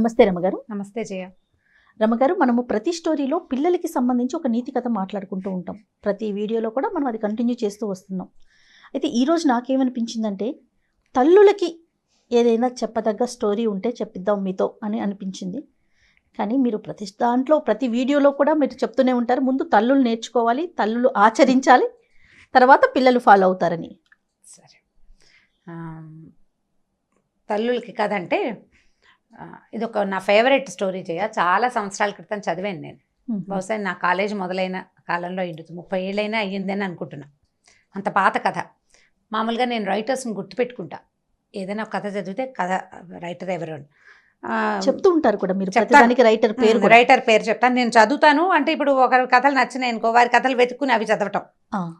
నమస్తే రమగారు. నమస్తే జయ. రమగారు, మనము ప్రతి స్టోరీలో పిల్లలకి సంబంధించి ఒక నీతి కథ మాట్లాడుకుంటూ ఉంటాం. ప్రతి వీడియోలో కూడా మనం అది కంటిన్యూ చేస్తూ వస్తున్నాం. అయితే ఈరోజు నాకేమనిపించిందంటే, తల్లులకి ఏదైనా చెప్పదగ్గ స్టోరీ ఉంటే చెప్పిద్దాం మీతో అని అనిపించింది. కానీ మీరు ప్రతి దాంట్లో ప్రతి వీడియోలో కూడా మీరు చెప్తూనే ఉంటారు, ముందు తల్లులు నేర్చుకోవాలి, తల్లులు ఆచరించాలి, తర్వాత పిల్లలు ఫాలో అవుతారని. సరే, తల్లులకి కథ అంటే ఇది ఒక నా ఫేవరెట్ స్టోరీ జయ. చాలా సంవత్సరాల క్రితం చదివాను నేను. బహుశా నా కాలేజ్ మొదలైన కాలంలో అయ్యింది, 30 ఏళ్ళైనా అయ్యిందని అనుకుంటున్నా. అంత పాత కథ. మామూలుగా నేను రైటర్స్ని గుర్తుపెట్టుకుంటా. ఏదైనా కథ చదివితే కథ రైటర్ ఎవరు చెప్తూ ఉంటారు కూడా మీరు. ప్రతిదానికి రైటర్ పేరు చెప్తాను. నేను చదువుతాను అంటే ఇప్పుడు ఒకరి కథలు నచ్చినాయి అనుకో, వారి కథలు వెతుక్కుని అవి చదవటం,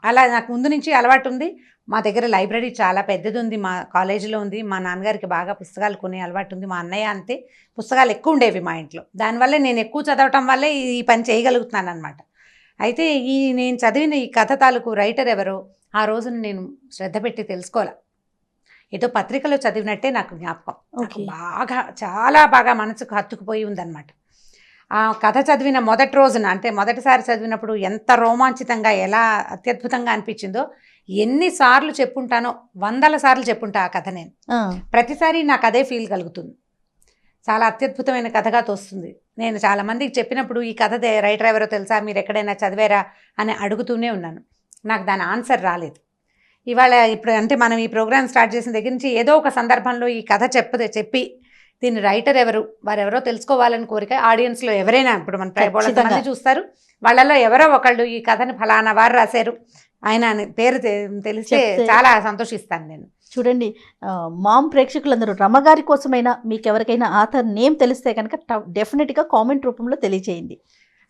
అలా నాకు ముందు నుంచి అలవాటు ఉంది. మా దగ్గర లైబ్రరీ చాలా పెద్దది ఉంది, మా కాలేజీలో ఉంది. మా నాన్నగారికి బాగా పుస్తకాలు కొనే అలవాటు ఉంది. మా అన్నయ్య అంతే, పుస్తకాలు ఎక్కువ ఉండేవి మా ఇంట్లో. దానివల్లే నేను ఎక్కువ చదవటం వల్లే ఈ పని చేయగలుగుతున్నాను అనమాట. అయితే నేను చదివిన ఈ కథ తాలూకు రైటర్ ఎవరో ఆ రోజున నేను శ్రద్ధ పెట్టి తెలుసుకోవాలి. ఏదో పత్రికలో చదివినట్టే నాకు జ్ఞాపకం. బాగా చాలా బాగా మనసుకు హత్తుకుపోయి ఉందన్నమాట. ఆ కథ చదివిన మొదటి రోజున, అంటే మొదటిసారి చదివినప్పుడు ఎంత రోమాంచితంగా, ఎలా అత్యద్భుతంగా అనిపించిందో ఎన్నిసార్లు చెప్పుంటానో, 100 సార్లు చెప్పుంటా ఆ కథ నేను. ప్రతిసారి నాకు అదే ఫీల్ కలుగుతుంది. చాలా అత్యద్భుతమైన కథగా తోస్తుంది. నేను చాలామందికి చెప్పినప్పుడు ఈ కథ రైటర్ ఎవరో తెలుసా, మీరు ఎక్కడైనా చదివారా అని అడుగుతూనే ఉన్నాను. నాకు దాని ఆన్సర్ రాలేదు. ఇవాళ ఇప్పుడు అంటే మనం ఈ ప్రోగ్రామ్ స్టార్ట్ చేసిన దగ్గర నుంచి ఏదో ఒక సందర్భంలో ఈ కథ చెప్పి దీని రైటర్ ఎవరు, వారెవరో తెలుసుకోవాలని కోరిక ఆడియన్స్లో ఎవరైనా, ఇప్పుడు మన 100 మంది చూస్తారు, వాళ్ళలో ఎవరో ఒకళ్ళు ఈ కథని ఫలానా వారు రాశారు ఆయన పేరు తెలిస్తే చాలా సంతోషిస్తాను నేను. చూడండి, మామ్ ప్రేక్షకులందరూ రమగారి కోసమైనా మీకు ఎవరికైనా ఆథర్ నేమ్ తెలిస్తే కనుక డెఫినెట్గా కామెంట్ రూపంలో తెలియచేయండి.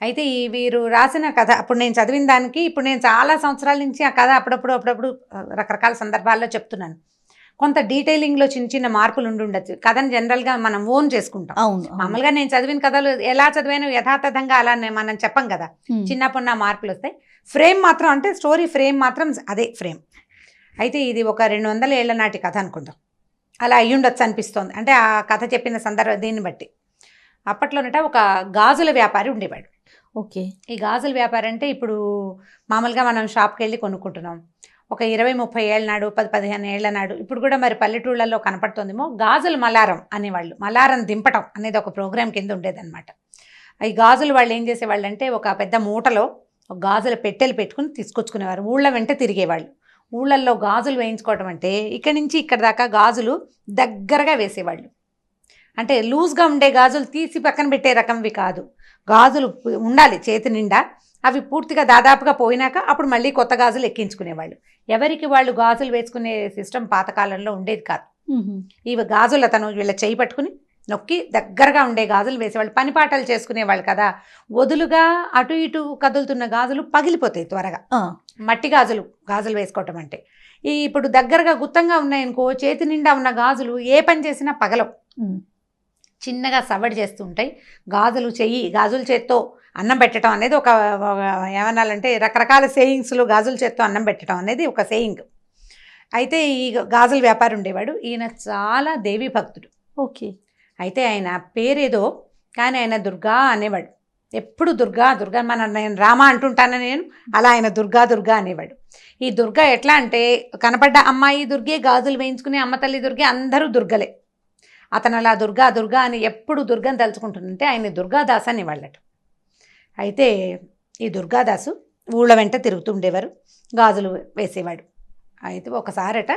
అయితే వీరు రాసిన కథ అప్పుడు నేను చదివిన దానికి, ఇప్పుడు నేను చాలా సంవత్సరాల నుంచి ఆ కథ అప్పుడప్పుడు రకరకాల సందర్భాల్లో చెప్తున్నాను. కొంత డీటెయిలింగ్లో చిన్న చిన్న మార్పులు ఉండొచ్చు. కథను జనరల్గా మనం ఓన్ చేసుకుంటాం. మామూలుగా నేను చదివిన కథలు ఎలా చదివాను యథాతథంగా అలా మనం చెప్పం కదా, చిన్నప్పుడు నా మార్పులు వస్తాయి. ఫ్రేమ్ మాత్రం, అంటే స్టోరీ ఫ్రేమ్ మాత్రం అదే ఫ్రేమ్. అయితే ఇది ఒక 200 ఏళ్ల నాటి కథ అనుకుందాం, అలా అయ్యుండొచ్చు అనిపిస్తోంది. అంటే ఆ కథ చెప్పిన సందర్భం దీన్ని బట్టి. అప్పట్లోనట ఒక గాజుల వ్యాపారి ఉండేవాడు. ఓకే. ఈ గాజుల వ్యాపారం అంటే ఇప్పుడు మామూలుగా మనం షాప్కి వెళ్ళి కొనుక్కుంటున్నాం. ఒక 20-30 ఏళ్ళ నాడు, 10-15 ఏళ్ల నాడు, ఇప్పుడు కూడా మరి పల్లెటూళ్ళల్లో కనపడుతుందేమో, గాజులు మలారం అనేవాళ్ళు. మలారం దింపటం అనేది ఒక ప్రోగ్రాం కింద ఉండేదన్నమాట. ఈ గాజులు వాళ్ళు ఏం చేసేవాళ్ళు అంటే, ఒక పెద్ద మూటలో ఒక గాజుల పెట్టెలు పెట్టుకుని తీసుకొచ్చుకునేవారు. ఊళ్ళ వెంట తిరిగేవాళ్ళు. ఊళ్ళల్లో గాజులు వేయించుకోవటం అంటే ఇక్కడి నుంచి ఇక్కడ దాకా గాజులు దగ్గరగా వేసేవాళ్ళు. అంటే లూజ్గా ఉండే గాజులు తీసి పక్కన పెట్టే రకంవి కాదు, గాజులు ఉండాలి చేతి నిండా. అవి పూర్తిగా దాదాపుగా పోయినాక అప్పుడు మళ్ళీ కొత్త గాజులు ఎక్కించుకునేవాళ్ళు. ఎవరికి వాళ్ళు గాజులు వేసుకునే సిస్టమ్ పాతకాలంలో ఉండేది కాదు. ఇవి గాజులు అతను వీళ్ళ చేయి పట్టుకుని నొక్కి దగ్గరగా ఉండే గాజులు వేసేవాళ్ళు. పని పాటలు చేసుకునేవాళ్ళు కదా, వదులుగా అటు ఇటు కదులుతున్న గాజులు పగిలిపోతాయి త్వరగా. మట్టి గాజులు వేసుకోవటం అంటే, ఇప్పుడు దగ్గరగా గుత్తంగా ఉన్నాయనుకో, చేతి నిండా ఉన్న గాజులు ఏ పని చేసినా పగలవు, చిన్నగా సవడి చేస్తూ ఉంటాయి. గాజుల చేత్తో అన్నం పెట్టడం అనేది ఒక ఏమనాలంటే, రకరకాల సేయింగ్స్లో గాజుల చేత్తో అన్నం పెట్టడం అనేది ఒక సేయింగ్. అయితే ఈ గాజుల వ్యాపారి ఉండేవాడు. ఈయన చాలా దేవీ భక్తుడు. ఓకే. అయితే ఆయన పేరేదో కానీ ఆయన దుర్గా అనేవాడు. ఎప్పుడు దుర్గా నేను రామ అంటుంటాను నేను, అలా ఆయన దుర్గా అనేవాడు. ఈ దుర్గా ఎట్లా అంటే, కనపడ్డ అమ్మాయి దుర్గే, గాజులు వేయించుకునే అమ్మ తల్లి దుర్గే, అందరూ దుర్గలే. అతను అలా దుర్గా అని ఎప్పుడు దుర్గని తలుచుకుంటుందంటే ఆయన దుర్గాదాస్ అనేవాళ్ళట. అయితే ఈ దుర్గాదాసు ఊళ్ళ వెంట తిరుగుతుండేవారు, గాజులు వేసేవాడు. అయితే ఒకసారట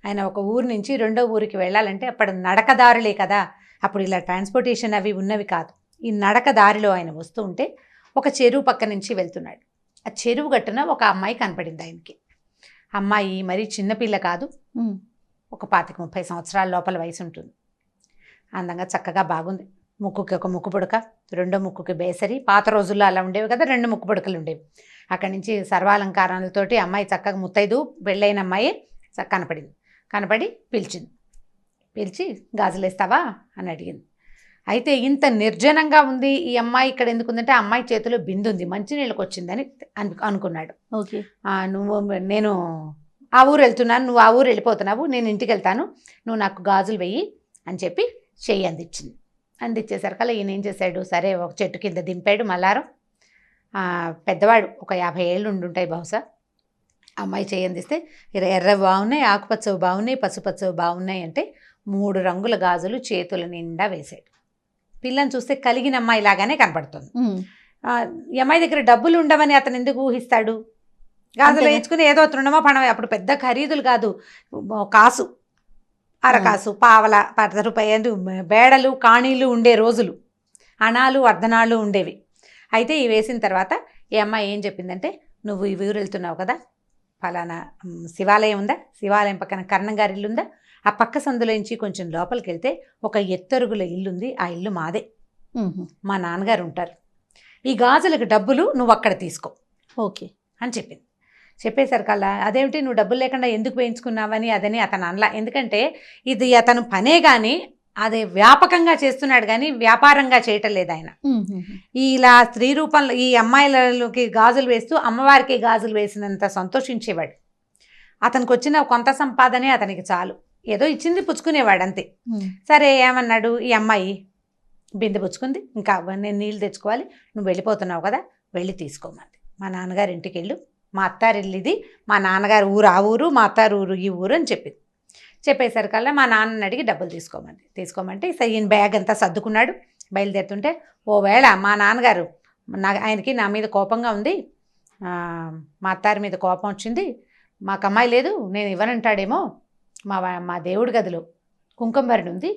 ఆయన ఒక ఊరు నుంచి రెండో ఊరికి వెళ్ళాలంటే, అప్పుడు నడకదారులే కదా, అప్పుడు ఇలా ట్రాన్స్పోర్టేషన్ అవి ఉన్నవి కాదు. ఈ నడక దారిలో ఆయన వస్తూ ఉంటే ఒక చెరువు పక్క నుంచి వెళ్తున్నాడు. ఆ చెరువు గట్టున ఒక అమ్మాయి కనపడింది ఆయనకి. అమ్మాయి మరి చిన్నపిల్ల కాదు, ఒక 25-30 సంవత్సరాల లోపల వయసు ఉంటుంది. అందంగా చక్కగా బాగుంది. ముక్కుకి ఒక ముక్కు పుడక, రెండో ముక్కుకి బేసరి. పాత రోజుల్లో అలా ఉండేవి కదా, 2 ముక్కు పుడకలు ఉండేవి. అక్కడి నుంచి సర్వాలంకారాలతోటి అమ్మాయి చక్కగా ముత్తైదు పెళ్ళైన అమ్మాయి కనపడి పిలిచి గాజులు వేస్తావా అని అడిగింది. అయితే ఇంత నిర్జనంగా ఉంది ఈ అమ్మాయి ఇక్కడ ఎందుకుందంటే, ఆ అమ్మాయి చేతిలో బిందు ఉంది, మంచినీళ్ళకి వచ్చిందని అనుకున్నాడు. ఓకే. నేను ఆ ఊరు వెళ్తున్నాను, నువ్వు ఆ ఊరు వెళ్ళిపోతున్నావు, నేను ఇంటికి వెళ్తాను, నువ్వు నాకు గాజులు వెయ్యి అని చెప్పి చెయ్యి అందించింది. అందించేసరికల్లా ఈయన ఏం చేశాడు, సరే ఒక చెట్టు కింద దింపాడు మల్లారం. పెద్దవాడు ఒక 50 ఏళ్ళు ఉండుంటాయి బహుశా. అమ్మాయి చేయి అందిస్తే ఎర్రవి బాగున్నాయి, ఆకుపచ్చవి బాగున్నాయి, పసుపచ్చవి బాగున్నాయి అంటే 3 రంగుల గాజులు చేతుల నిండా వేశాడు. పిల్లని చూస్తే కలిగిన అమ్మాయి లాగానే కనపడుతుంది. ఈ అమ్మాయి దగ్గర డబ్బులు ఉండవని అతను ఎందుకు ఊహిస్తాడు? గాజులు వేయించుకుని ఏదో తృణమో పణమో, అప్పుడు పెద్ద ఖరీదులు కాదు, కాసు, అరకాసు, పావల, 10 రూపాయలు బేడలు కాణీలు ఉండే రోజులు, అణాలు అర్ధనాళ్ళు ఉండేవి. అయితే ఇవి వేసిన తర్వాత ఈ అమ్మాయి ఏం చెప్పిందంటే, నువ్వు ఈ ఊరు వెళ్తున్నావు కదా, ఫలానా శివాలయం ఉందా, శివాలయం పక్కన కర్ణం గారి ఇల్లు ఉందా, ఆ పక్క సందులోంచి కొంచెం లోపలికి వెళ్తే ఒక ఎత్తరుగుల ఇల్లు ఉంది, ఆ ఇల్లు మాదే, మా నాన్నగారు ఉంటారు, ఈ గాజులకు డబ్బులు నువ్వు అక్కడ తీసుకో ఓకే అని చెప్పింది. చెప్పేసరికల్లా అదేమిటి నువ్వు డబ్బులు లేకుండా ఎందుకు వేయించుకున్నావని అదని అతను అనలా. ఎందుకంటే ఇది అతను పనే కానీ అది వ్యాపకంగా చేస్తున్నాడు కానీ వ్యాపారంగా చేయటం లేదు ఆయన. ఇలా స్త్రీ రూపంలో ఈ అమ్మాయిలకి గాజులు వేస్తూ అమ్మవారికి గాజులు వేసినంత సంతోషించేవాడు. అతనికి వచ్చిన కొంత సంపాదనే అతనికి చాలు, ఏదో ఇచ్చింది పుచ్చుకునేవాడు అంతే. సరే ఏమన్నాడు, ఈ అమ్మాయి బిందె పుచ్చుకుంది, ఇంకా నేను నీళ్ళు తెచ్చుకోవాలి, నువ్వు వెళ్ళిపోతున్నావు కదా, వెళ్ళి తీసుకోమంది. మా నాన్నగారి ఇంటికి వెళ్ళు, మా అత్తారిల్లు ఇది, మా నాన్నగారు ఊరు ఆ ఊరు, మా అత్తారు ఊరు ఈ ఊరు అని చెప్పింది. చెప్పేసరికల్లా మా నాన్నని అడిగి డబ్బులు తీసుకోమంటే ఈయన బ్యాగ్ అంతా సర్దుకున్నాడు. బయలుదేరుతుంటే ఓవేళ మా నాన్నగారు ఆయనకి నా మీద కోపంగా ఉంది, మా అత్తారి మీద కోపం వచ్చింది, మాకు అమ్మాయి లేదు నేను ఇవ్వనంటాడేమో, మా దేవుడి గదిలో కుంకుమభరణి ఉంది,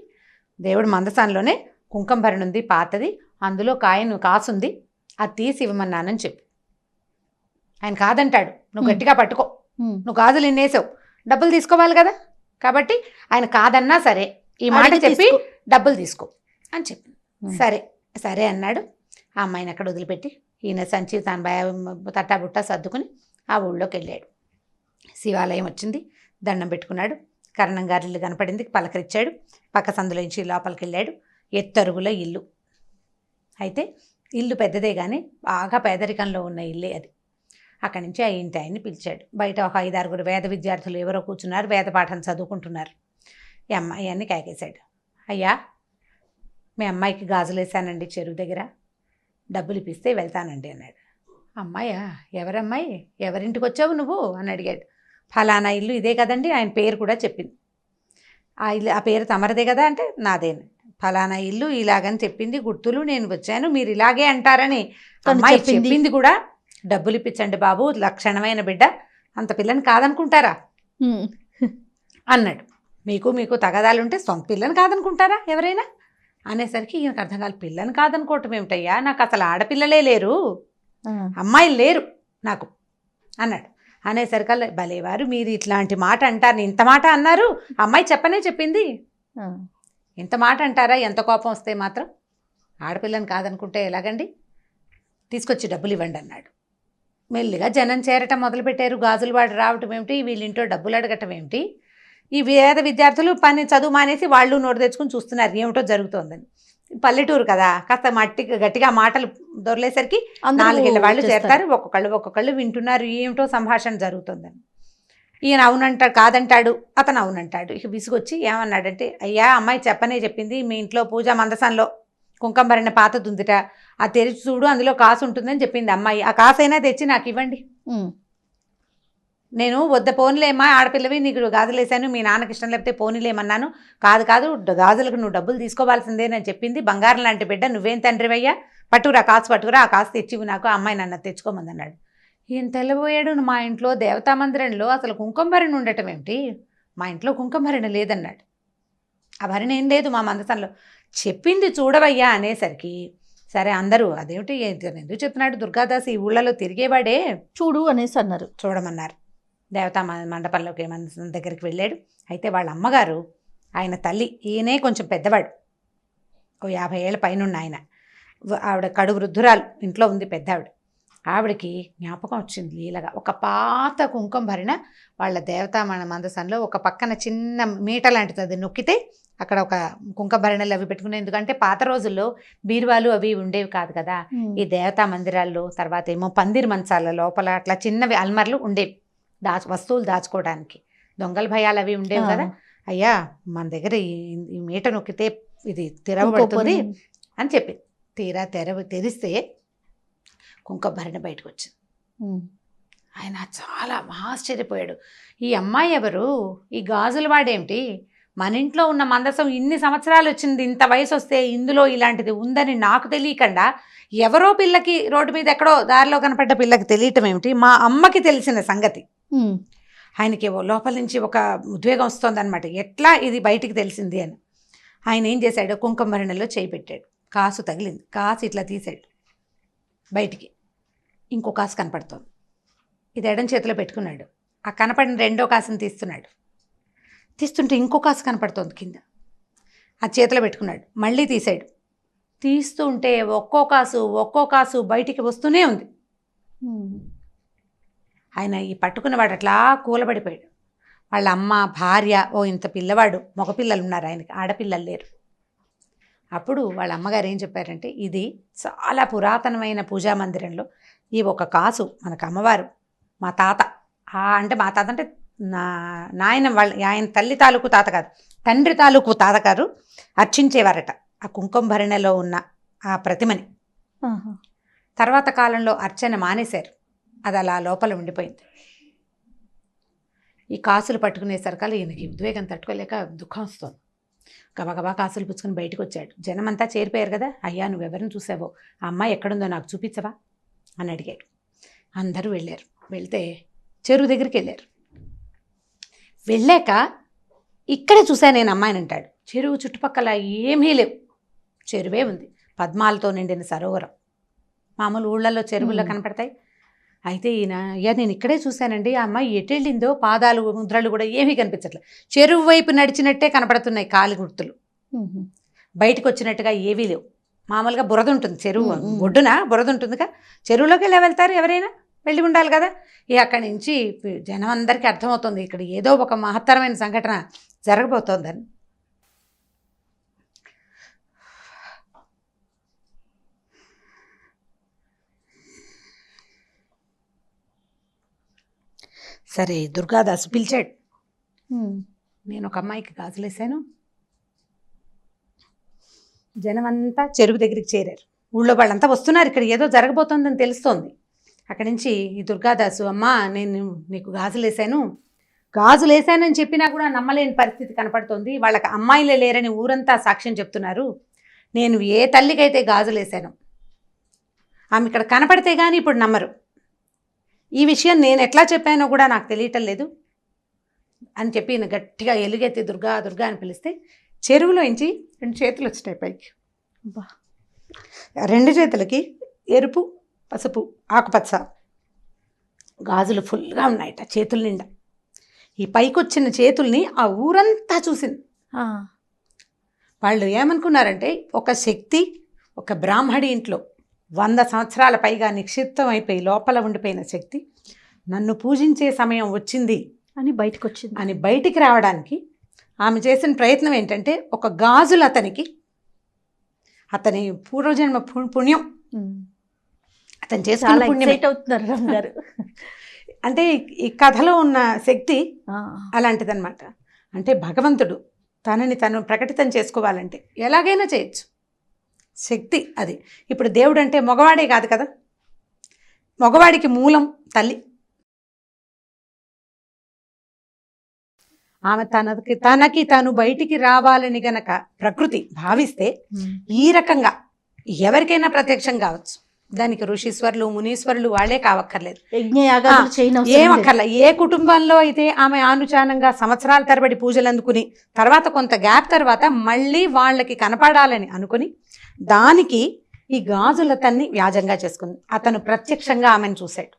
దేవుడి మందసాన్లోనే కుంకుమభరణి ఉంది పాతది, అందులో కాసుంది, అది తీసి ఇవ్వమన్నానని చెప్పు. ఆయన కాదంటాడు, నువ్వు గట్టిగా పట్టుకో, నువ్వు గాజులు ఇన్నేసావు, డబ్బులు తీసుకోవాలి కదా, కాబట్టి ఆయన కాదన్నా సరే ఈ మాట చెప్పి డబ్బులు తీసుకో అని చెప్పింది. సరే అన్నాడు. ఆ అమ్మాయిని అక్కడ వదిలిపెట్టి ఈయన సంచి తన తట్టాబుట్ట సర్దుకుని ఆ ఊళ్ళోకి వెళ్ళాడు. శివాలయం వచ్చింది, దండం పెట్టుకున్నాడు, కర్ణం గారి ఇల్లు కనపడింది, పలకరించాడు, పక్క సందులోంచి లోపలికి వెళ్ళాడు. ఎత్తరుగుల ఇల్లు. అయితే ఇల్లు పెద్దదే కానీ బాగా పేదరికంలో ఉన్న ఇల్లే అది. అక్కడి నుంచి ఆ ఇంటి ఆయన్ని పిలిచాడు. బయట ఒక 5-6 వేద విద్యార్థులు ఎవరో కూర్చున్నారు, వేద పాఠం చదువుకుంటున్నారు. ఈ అమ్మాయి అన్ని కేకేశాడు, అయ్యా మీ అమ్మాయికి గాజులు వేసానండి చెరువు దగ్గర, డబ్బులు ఇప్పిస్తే వెళ్తానండి అన్నాడు. అమ్మాయా, ఎవరమ్మాయి, ఎవరింటికి వచ్చావు నువ్వు అని అడిగాడు. ఫలానా ఇల్లు ఇదే కదండి, ఆయన పేరు కూడా చెప్పింది. ఆ పేరు తమరదే కదా అంటే నాదేను, ఫలానా ఇల్లు ఇలాగని చెప్పింది, గుర్తులు, నేను వచ్చాను, మీరు ఇలాగే అంటారని అమ్మాయి చెప్పింది కూడా. డబ్బులు ఇప్పించండి బాబు, లక్షణమైన బిడ్డ, అంత పిల్లని కాదనుకుంటారా అన్నాడు. మీకు తగదాలుంటే సొంత పిల్లని కాదనుకుంటారా ఎవరైనా అనేసరికి ఈయనకు అర్థం కాదు. పిల్లని కాదనుకోవటం ఏమిటయ్యా, నాకు అసలు ఆడపిల్లలే లేరు, అమ్మాయిలు లేరు నాకు అన్నాడు. అనేసరికల్లా భలేవారు మీరు ఇట్లాంటి మాట అంటారు, ఇంత మాట అన్నారు, అమ్మాయి చెప్పింది, ఇంత మాట అంటారా, ఎంత కోపం వస్తే మాత్రం, ఆడపిల్లని కాదనుకుంటే ఎలాగండి, తీసుకొచ్చి డబ్బులు ఇవ్వండి అన్నాడు. మెల్లిగా జనం చేరటం మొదలుపెట్టారు. గాజులు వాడు రావటం ఏమిటి, వీళ్ళింటో డబ్బులు అడగటం ఏమిటి, ఈ వేద విద్యార్థులు చదువు మానేసి వాళ్ళు నోటు తెచ్చుకుని చూస్తున్నారు ఏమిటో జరుగుతోందని. పల్లెటూరు కదా, కాస్త గట్టిగా మాటలు దొరలేసరికి 4 ఏళ్ళ వాళ్ళు చేరతారు, ఒక్కొక్కళ్ళు వింటున్నారు ఏమిటో సంభాషణ జరుగుతుందని. ఈయన అవునంటాడు, కాదంటాడు, అతను అవునంటాడు. ఇక విసుగొచ్చి ఏమన్నాడంటే, అయ్యా అమ్మాయి చెప్పింది, మీ ఇంట్లో పూజా మందసంలో కుంకుమభరణ పాతది ఉందిట, అది తెరిచి చూడు, అందులో కాసు ఉంటుందని చెప్పింది అమ్మాయి, ఆ కాసైనా తెచ్చి నాకు ఇవ్వండి. నేను వద్ద పోనీలేమ్మా, ఆడపిల్లవి, నీకు గాజులు వేసాను, మీ నాన్నకి ఇష్టం లేకపోతే పోనీలేమన్నాను, కాదు గాజులకు నువ్వు డబ్బులు తీసుకోవాల్సిందేనని చెప్పింది, బంగారం లాంటి బిడ్డ, నువ్వేం తండ్రివయ్యా, పట్టుకురా ఆ కాసు తెచ్చివి నాకు, ఆ అమ్మాయి నన్ను తెచ్చుకోమంది అన్నాడు. ఈయన తెల్లబోయాడు, మా ఇంట్లో దేవతా మందిరంలో అసలు కుంకుమభరణ ఉండటం ఏమిటి, మా ఇంట్లో కుంకుమభరణ లేదన్నాడు. ఆ భరణ ఏం లేదు మా మందసంలో, చెప్పింది చూడవయ్యా అనేసరికి సరే అందరూ అదేమిటి ఎందుకు చెప్తున్నాడు, దుర్గాదాస్ ఈ ఊళ్ళలో తిరిగేవాడే, చూడు అనేసి అన్నారు. చూడమన్నారు. దేవతా మండపంలోకి మందసం దగ్గరికి వెళ్ళాడు. అయితే వాళ్ళ అమ్మగారు, ఆయన తల్లి, ఈయనే కొంచెం పెద్దవాడు, ఓ 50 ఏళ్ళ పైనున్న ఆయన, ఆవిడ కడు వృద్ధురాలు, ఇంట్లో ఉంది పెద్ద ఆవిడకి జ్ఞాపకం వచ్చింది లీలగా. ఒక పాత కుంకుమభరణ వాళ్ళ దేవతా మందసంలో ఒక పక్కన చిన్న మీట లాంటిది, అది నొక్కితే అక్కడ ఒక కుంకుమభరణలు అవి పెట్టుకునే, ఎందుకంటే పాత రోజుల్లో బీరువాలు అవి ఉండేవి కాదు కదా, ఈ దేవతా మందిరాల్లో, తర్వాత ఏమో పందిరి మంచాల లోపల అట్లా చిన్నవి అల్మర్లు ఉండేవి, వస్తువులు దాచుకోవడానికి, దొంగల భయాలు అవి ఉండేవి కదా. అయ్యా మన దగ్గర ఈ మీట నొక్కితే ఇది తెరవబడుతుంది ఇంకో అని చెప్పింది. తీరా తెరిస్తే కుంకుమభరణ బయటకు వచ్చింది. ఆయన చాలా ఆశ్చర్యపోయాడు. ఈ అమ్మాయి ఎవరు, ఈ గాజులు వాడేమిటి, మన ఇంట్లో ఉన్న మందసం ఇన్ని సంవత్సరాలు వచ్చింది, ఇంత వయసు వస్తే ఇందులో ఇలాంటిది ఉందని నాకు తెలియకుండా ఎవరో పిల్లకి రోడ్డు మీద ఎక్కడో దారిలో కనపడ్డ పిల్లకి తెలియటం ఏమిటి, మా అమ్మకి తెలిసిన సంగతి. ఆయనకి లోపల నుంచి ఒక ఉద్వేగం వస్తుందన్నమాట, ఎట్లా ఇది బయటికి తెలిసింది అని. ఆయన ఏం చేశాడు, కుంకుమభరణలో చేయి పెట్టాడు, కాసు తగిలింది, కాసు ఇట్లా తీసాడు బయటికి, ఇంకో కాసు కనపడుతోంది. ఇది ఎడం చేతిలో పెట్టుకున్నాడు, ఆ కనపడిన రెండో కాసుని తీస్తుంటే ఇంకో కాసు కనపడుతోంది కింద, ఆ చేతిలో పెట్టుకున్నాడు, మళ్ళీ తీసాడు, తీస్తుంటే ఒక్కో కాసు బయటికి వస్తూనే ఉంది. ఆయన ఈ పట్టుకున్నవాడు అట్లా కూలబడిపోయాడు. వాళ్ళ అమ్మ, భార్య, ఇంత పిల్లవాడు, మగపిల్లలు ఉన్నారు ఆయనకి, ఆడపిల్లలు లేరు. అప్పుడు వాళ్ళ అమ్మగారు ఏం చెప్పారంటే, ఇది చాలా పురాతనమైన పూజా మందిరంలో ఈ ఒక కాసు మనకు అమ్మవారు, మా తాత అంటే నాయన వాళ్ళ ఆయన తల్లి తాలూకు తాత కాదు, తండ్రి తాలూకు తాతగారు అర్చించేవారట ఆ కుంకుమభరణలో ఉన్న ఆ ప్రతిమని. తర్వాత కాలంలో అర్చన మానేశారు, అది అలా లోపల ఉండిపోయింది. ఈ కాసులు పట్టుకునేసరికల్లా ఈయనకి ఉద్వేగం తట్టుకోలేక దుఃఖం వస్తుంది. గబగబా కాసులు పుచ్చుకొని బయటకు వచ్చాడు. జనమంతా చేరిపోయారు కదా, అయ్యా నువ్వెవరిని చూసావో, ఆ అమ్మాయి ఎక్కడుందో నాకు చూపించవా అని అడిగాడు. అందరూ వెళ్ళారు. వెళ్తే చెరువు దగ్గరికి వెళ్ళారు. వెళ్ళాక ఇక్కడే చూశాను నేను అమ్మాయిని అంటాడు. చెరువు చుట్టుపక్కల ఏమీ లేవు, చెరువే ఉంది, పద్మాలతో నిండిన సరోవరం. మామూలు ఊళ్ళల్లో చెరువుల్లో కనపడతాయి. అయితే ఈయన, అయ్యా నేను ఇక్కడే చూశానండి, ఆ అమ్మాయి ఎటు వెళ్ళిందో, పాదాలు ముద్రలు కూడా ఏమీ కనిపించట్లేదు, చెరువు వైపు నడిచినట్టే కనపడుతున్నాయి కాలి గుర్తులు, బయటకు వచ్చినట్టుగా ఏవీ లేవు. మామూలుగా బురద ఉంటుంది, చెరువు ఒడ్డున బురద ఉంటుందిగా, చెరువులోకి ఎలా వెళ్తారు, ఎవరైనా వెళ్ళి ఉండాలి కదా. అక్కడి నుంచి జనం అందరికీ అర్థమవుతుంది ఇక్కడ ఏదో ఒక మహత్తరమైన సంఘటన జరగబోతోందని. సరే దుర్గాదాసు పిలిచాడు. నేను ఒక అమ్మాయికి గాజులేసాను. జనమంతా చెరువు దగ్గరికి చేరారు. ఊళ్ళో వాళ్ళంతా వస్తున్నారు, ఇక్కడ ఏదో జరగబోతోందని తెలుస్తోంది. అక్కడి నుంచి ఈ దుర్గాదాసు, అమ్మా నేను నీకు గాజులేసానని చెప్పినా కూడా నమ్మలేని పరిస్థితి కనపడుతోంది. వాళ్ళకి అమ్మాయిలే లేరని ఊరంతా సాక్ష్యం చెప్తున్నారు. నేను ఏ తల్లికైతే గాజులేసాను ఆమె ఇక్కడ కనపడితే కానీ ఇప్పుడు నమ్మరు. ఈ విషయం నేను ఎట్లా చెప్పానో కూడా నాకు తెలియటం లేదు అని చెప్పి గట్టిగా ఎలుగెత్తి దుర్గా దుర్గా అని పిలిస్తే చెరువులోంచి 2 చేతులు వచ్చినాయి పైకి. రెండు చేతులకి ఎరుపు, పసుపు, ఆకుపచ్చ గాజులు ఫుల్గా ఉన్నాయట చేతుల నిండా. ఈ పైకొచ్చిన చేతుల్ని ఆ ఊరంతా చూసింది. వాళ్ళు ఏమనుకున్నారంటే, ఒక శక్తి ఒక బ్రాహ్మడి ఇంట్లో 100 సంవత్సరాల పైగా నిక్షిప్తం అయిపోయి లోపల ఉండిపోయిన శక్తి నన్ను పూజించే సమయం వచ్చింది అని బయటికి రావడానికి ఆమె చేసిన ప్రయత్నం ఏంటంటే, ఒక గాజులు అతని పూర్వజన్మ పుణ్యం, అతను చేసుకున్న పుణ్యం అంటే ఈ కథలో ఉన్న శక్తి అలాంటిదన్నమాట. అంటే భగవంతుడు తనని తను ప్రకటితం చేసుకోవాలంటే ఎలాగైనా చేయొచ్చు, శక్తి అది. ఇప్పుడు దేవుడు అంటే మగవాడే కాదు కదా, మగవాడికి మూలం తల్లి. ఆమె తనకి తాను బయటికి రావాలని గనక ప్రకృతి భావిస్తే ఈ రకంగా ఎవరికైనా ప్రత్యక్షం కావచ్చు. దానికి ఋషీశ్వరులు, మునీశ్వరులు వాళ్ళే కావక్కర్లేదు, ఏమక్కర్ల. ఏ కుటుంబంలో అయితే ఆమె ఆనుచానంగా సంవత్సరాల తరబడి పూజలు అందుకుని తర్వాత కొంత గ్యాప్ తర్వాత మళ్ళీ వాళ్ళకి కనపడాలని అనుకుని దానికి ఈ గాజులతన్ని వ్యాజంగా చేసుకుంది. అతను ప్రత్యక్షంగా ఆమెను చూశాడు,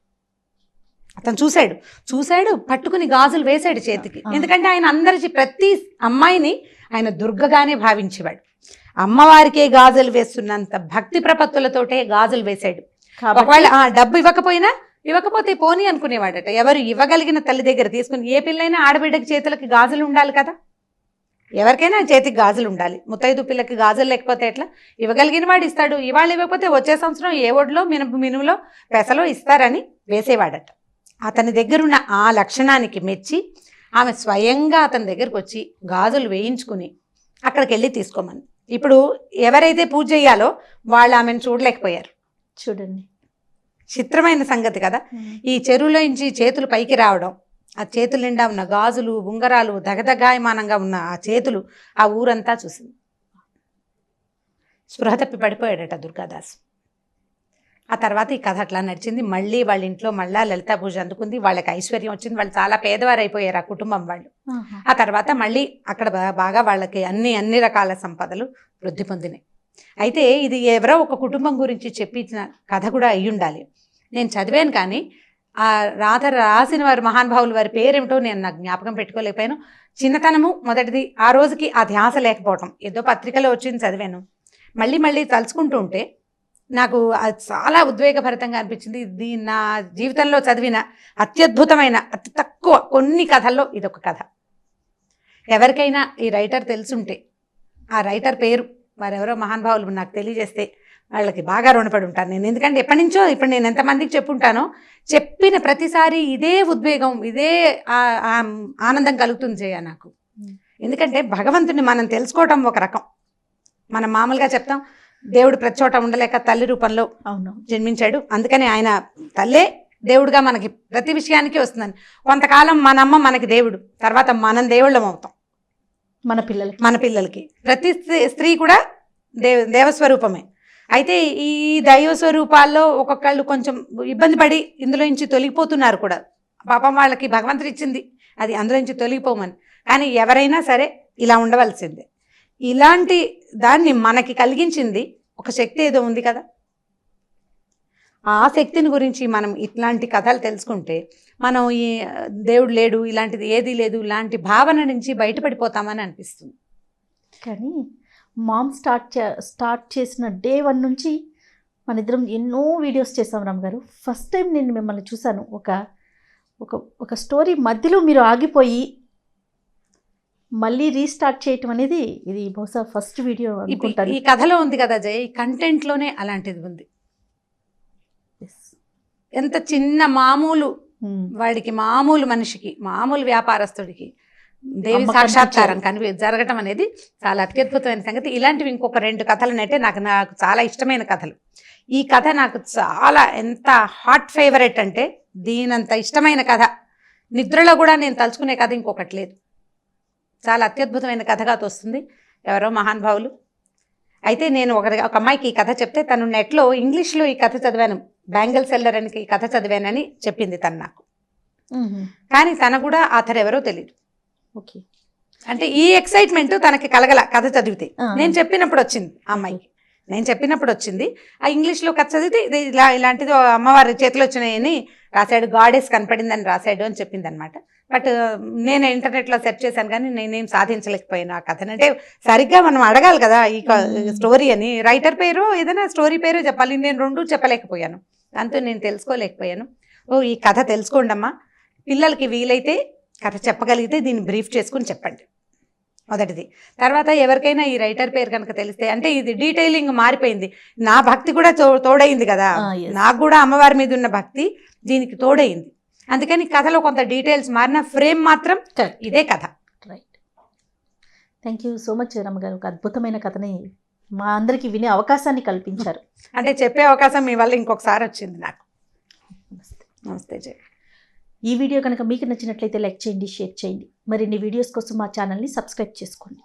పట్టుకుని గాజులు వేశాడు చేతికి. ఎందుకంటే ఆయన అందరి ప్రతి అమ్మాయిని ఆయన దుర్గగానే భావించేవాడు. అమ్మవారికే గాజులు వేస్తున్నంత భక్తి ప్రపత్తులతోటే గాజులు వేశాడు. ఒకవేళ డబ్బు ఇవ్వకపోతే పోనీ అనుకునేవాడట. ఎవరు ఇవ్వగలిగిన తల్లి దగ్గర తీసుకుని, ఏ పిల్లైనా ఆడబిడ్డకి చేతులకి గాజులు ఉండాలి కదా, ఎవరికైనా చేతికి గాజులు ఉండాలి. ముత్తైదు పిల్లకి గాజులు లేకపోతే ఎట్లా? ఇవ్వగలిగిన వాడు ఇస్తాడు, ఇవాళ ఇవ్వకపోతే వచ్చే సంవత్సరం ఏ ఒడ్లో మినుములో పెసలో ఇస్తారని వేసేవాడట. అతని దగ్గరున్న ఆ లక్షణానికి మెచ్చి ఆమె స్వయంగా అతని దగ్గరకు వచ్చి గాజులు వేయించుకుని అక్కడికి వెళ్ళి ఇప్పుడు ఎవరైతే పూజ చేయాలో వాళ్ళు ఆమెను చూడలేకపోయారు. చూడండి, చిత్రమైన సంగతి కదా. ఈ చెరువులో నుంచి చేతులు పైకి రావడం, ఆ చేతుల నిండా ఉన్న గాజులు ఉంగరాలు దగదగాయమానంగా ఉన్న ఆ చేతులు ఆ ఊరంతా చూసింది. స్పృహ తప్పి పడిపోయాడట దుర్గాదాసు. ఆ తర్వాత ఈ కథ అట్లా నడిచింది. మళ్ళీ వాళ్ళ ఇంట్లో మళ్ళా లలితా పూజ అందుకుంది. వాళ్ళకి ఐశ్వర్యం వచ్చింది. వాళ్ళు చాలా పేదవారు అయిపోయారు ఆ కుటుంబం వాళ్ళు. ఆ తర్వాత మళ్ళీ అక్కడ బాగా వాళ్ళకి అన్ని రకాల సంపదలు వృద్ధి పొందినాయి. అయితే ఇది ఎవరో ఒక కుటుంబం గురించి చెప్పించిన కథ కూడా అయ్యి ఉండాలి. నేను చదివాను కానీ ఆ రాసిన వారి మహానుభావులు వారి పేరేమిటో నేను నాకు జ్ఞాపకం పెట్టుకోలేకపోయాను. చిన్నతనము మొదటిది, ఆ రోజుకి ఆ ధ్యాస లేకపోవటం. ఏదో పత్రికలో వచ్చింది చదివాను. మళ్ళీ తలుచుకుంటూ ఉంటే నాకు అది చాలా ఉద్వేగభరితంగా అనిపించింది. ఇది నా జీవితంలో చదివిన అత్యద్భుతమైన అతి తక్కువ కొన్ని కథల్లో ఇదొక కథ. ఎవరికైనా ఈ రైటర్ తెలుసుంటే ఆ రైటర్ పేరు వారెవరో మహానుభావులు నాకు తెలియజేస్తే వాళ్ళకి బాగా రుణపడి ఉంటాను నేను. ఎందుకంటే ఎప్పటి నుంచో ఇప్పుడు నేను ఎంతమందికి చెప్పుంటానో, చెప్పిన ప్రతిసారి ఇదే ఉద్వేగం, ఇదే ఆనందం కలుగుతుంది జయ నాకు. ఎందుకంటే భగవంతుని మనం తెలుసుకోవటం ఒక రకం. మనం మామూలుగా చెప్తాం దేవుడు ప్రతి చోట ఉండలేక తల్లి రూపంలో జన్మించాడు, అందుకని ఆయన తల్లే దేవుడుగా మనకి ప్రతి విషయానికి వస్తుందని. కొంతకాలం మన అమ్మ మనకి దేవుడు, తర్వాత మనం దేవుళ్ళం అవుతాం మన పిల్లలకి. ప్రతి స్త్రీ కూడా దేవస్వరూపమే. అయితే ఈ దైవస్వరూపాల్లో ఒక్కొక్కళ్ళు కొంచెం ఇబ్బంది పడి ఇందులో నుంచి తొలగిపోతున్నారు కూడా. పాపం వాళ్ళకి భగవంతుడు ఇచ్చింది అది, అందులో నుంచి తొలగిపోమని. కానీ ఎవరైనా సరే ఇలా ఉండవలసిందే. ఇలాంటి దాన్ని మనకి కలిగించింది ఒక శక్తి ఏదో ఉంది కదా. ఆ శక్తిని గురించి మనం ఇట్లాంటి కథలు తెలుసుకుంటే మనం ఈ దేవుడు లేడు, ఇలాంటిది ఏదీ లేదు, ఇలాంటి భావన నుంచి బయటపడిపోతామని అనిపిస్తుంది. కానీ మామ్ స్టార్ట్ చేసిన డే 1 నుంచి మన ఇద్దరం ఎన్నో వీడియోస్ చేసాం రామ్ గారు. ఫస్ట్ టైం నేను మిమ్మల్ని చూశాను. ఒక స్టోరీ మధ్యలో మీరు ఆగిపోయి మళ్ళీ రీస్టార్ట్ చేయటం అనేది ఇది బహుశా ఫస్ట్ వీడియో అనుకుంటాను. ఈ కథలో ఉంది కదా జయ, ఈ కంటెంట్లోనే అలాంటిది ఉంది. ఎంత చిన్న మామూలు వాడికి, మామూలు మనిషికి, మామూలు వ్యాపారస్తుడికి దేవి సాక్షాత్కారం జరగటం అనేది చాలా అత్యద్భుతమైన సంగతి. ఇలాంటివి ఇంకొక 2 కథలనైతే నాకు చాలా ఇష్టమైన కథలు. ఈ కథ నాకు చాలా ఎంత హాట్ ఫేవరెట్ అంటే, దీనంత ఇష్టమైన కథ నిద్రలో కూడా నేను తలుచుకునే కథ ఇంకొకటి లేదు. చాలా అత్యద్భుతమైన కథగా తోస్తుంది ఎవరో మహానుభావులు. అయితే నేను ఒక అమ్మాయికి ఈ కథ చెప్తే తను నెట్లో ఇంగ్లీష్లో ఈ కథ చదివాను, బ్యాంగిల్ సెల్లర్ అని ఈ కథ చదివానని చెప్పింది తను నాకు. కానీ తన కూడా ఆథర్ ఎవరో తెలియదు. ఓకే, అంటే ఈ ఎక్సైట్మెంట్ తనకి కలగల కథ చదివితే. నేను చెప్పినప్పుడు వచ్చింది ఆ అమ్మాయికి, నేను చెప్పినప్పుడు వచ్చింది. ఆ ఇంగ్లీష్లో కథ చదివితే ఇలాంటిది అమ్మవారి చేతిలో వచ్చినాయని రాశాడు, గాడెస్ కనపడిందని రాశాడు అని చెప్పింది అనమాట. బట్ నేను ఇంటర్నెట్లో సెర్చ్ చేశాను కానీ నేనేం సాధించలేకపోయాను ఆ కథను. అంటే సరిగ్గా మనం అడగాలి కదా ఈ స్టోరీ అని, రైటర్ పేరు ఏదైనా స్టోరీ పేరు చెప్పాలి. నేను 2 చెప్పలేకపోయాను, దాంతో నేను తెలుసుకోలేకపోయాను. ఈ కథ తెలుసుకోండి అమ్మా, పిల్లలకి వీలైతే కథ చెప్పగలిగితే దీన్ని బ్రీఫ్ చేసుకుని చెప్పండి మొదటిది. తర్వాత ఎవరికైనా ఈ రైటర్ పేరు కనుక తెలిస్తే, అంటే ఇది డీటెయిలింగ్ మారిపోయింది, నా భక్తి కూడా తోడైంది కదా, నాకు కూడా అమ్మవారి మీద ఉన్న భక్తి దీనికి తోడైంది. అందుకని కథలో కొంత డీటెయిల్స్ మారిన, ఫ్రేమ్ మాత్రం ఇదే కథ. Right, thank you so much రమ్మ గారు. ఒక అద్భుతమైన కథని మా అందరికి వినే అవకాశాన్ని కల్పించారు. అంటే చెప్పే అవకాశం మీ వల్ల ఇంకొకసారి వచ్చింది నాకు. నమస్తే జయ. ఈ వీడియో కనుక మీకు నచ్చినట్లయితే లైక్ చేయండి, షేర్ చేయండి. మరిన్ని వీడియోస్ కోసం మా ఛానల్ని సబ్స్క్రైబ్ చేసుకోండి.